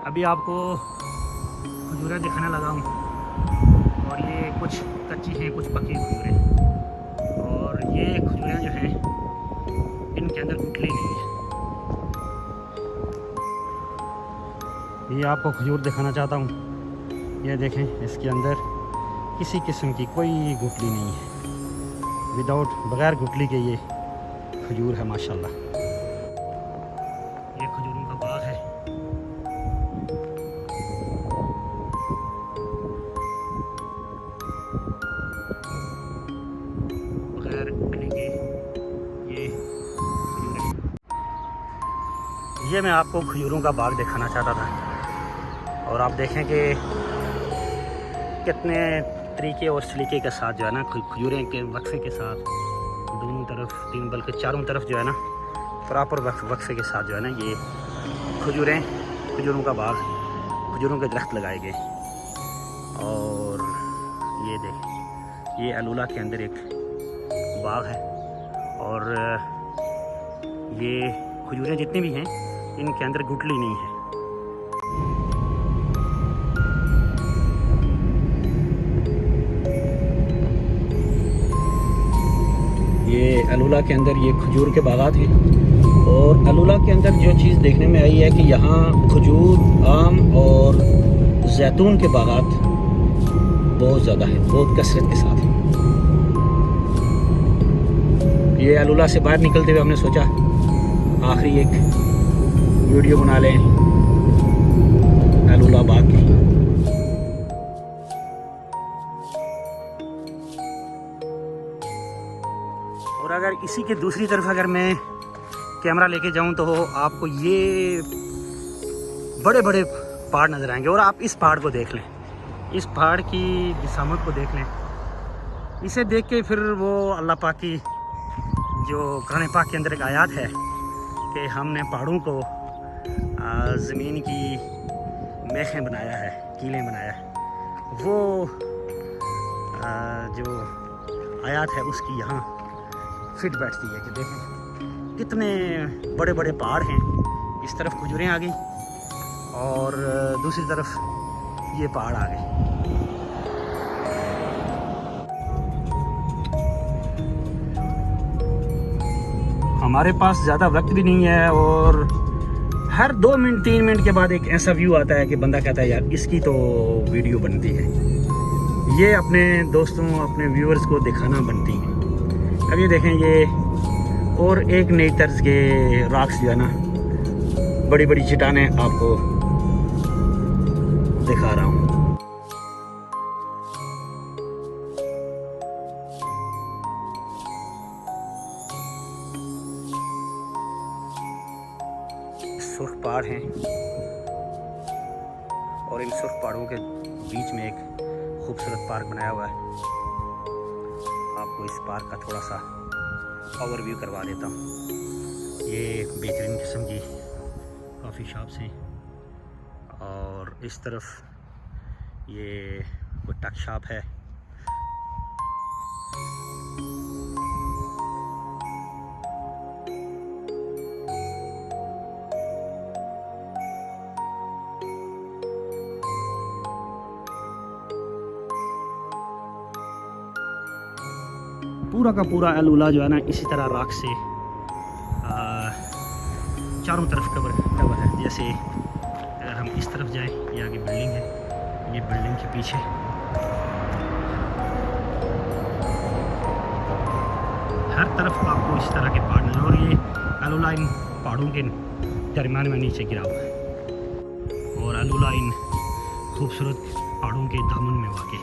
अभी आपको खजूरें दिखाने लगा हूँ और ये कुछ कच्ची हैं कुछ पकी खजूरें और ये खजूरें जो हैं इनके अंदर गुठली नहीं है। ये आपको खजूर दिखाना चाहता हूँ। ये देखें, इसके अंदर किसी किस्म की कोई गुठली नहीं है। बग़ैर गुठली के ये खजूर है माशाल्लाह। ये खजूरों का बाग है। बग़ैर गुठली के ये खजूरें। ये मैं आपको खजूरों का बाग दिखाना चाहता था और आप देखें कि कितने तरीके और सलीके के साथ जो है ना खजूरें के वक्फे के साथ दोनों तरफ तीन बल्कि चारों तरफ जो है ना प्रॉपर वक्फे के साथ जो है ना ये खजूरों का बाग, खजूरों के दरख्त लगाए गए। और ये देखें, ये अलूला के अंदर एक बाग है और ये खजूरें जितनी भी हैं इनके अंदर गुठली नहीं है। ये अलूला के अंदर ये खजूर के बागात हैं और अलूला के अंदर जो चीज़ देखने में आई है कि यहाँ खजूर, आम और जैतून के बागात बहुत ज़्यादा है, बहुत कसरत के साथ है। ये अलूला से बाहर निकलते हुए हमने सोचा आखिरी एक वीडियो बना लें अलूला बाग की। और अगर इसी के दूसरी तरफ अगर मैं कैमरा लेके जाऊं तो आपको ये बड़े बड़े पहाड़ नज़र आएंगे और आप इस पहाड़ को देख लें, इस पहाड़ की जिसामत को देख लें। इसे देख के फिर वो अल्लाह पाक की जो कुरान पाक के अंदर एक आयत है कि हमने पहाड़ों को ज़मीन की मेखें बनाया है, कीलें बनाया है, वो जो आयत है उसकी यहाँ फिट बैठती है कि देखें कितने बड़े बड़े पहाड़ हैं। इस तरफ खजूरें आ गई और दूसरी तरफ ये पहाड़ आ गए। हमारे पास ज़्यादा वक्त भी नहीं है और हर 2 मिनट 3 मिनट के बाद एक ऐसा व्यू आता है कि बंदा कहता है यार इसकी तो वीडियो बनती है, ये अपने दोस्तों अपने व्यूअर्स को दिखाना बनती है। अब ये देखें, ये और एक नई तर्ज के रॉक्स जो है ना, बड़ी बड़ी चट्टानें आपको दिखा रहा हूँ। सुर्ख पहाड़ हैं और इन सुर्ख पहाड़ों के बीच में एक खूबसूरत पार्क बनाया हुआ है। आपको इस पार्क का थोड़ा सा ओवरव्यू करवा देता हूँ। ये बेहतरीन किस्म की कॉफ़ी शॉप्स हैं और इस तरफ ये कोई टक शॉप है। पूरा का पूरा अलूला जो है ना इसी तरह राख से चारों तरफ कवर है। जैसे अगर हम इस तरफ जाएं, ये आगे बिल्डिंग है, ये बिल्डिंग के पीछे हर तरफ आपको इस तरह के पहाड़ नजर। और ये अलूला इन पहाड़ों के दरमियान में नीचे गिरा हुआ है और अलूला इन खूबसूरत पहाड़ों के दामन में वाक़ है।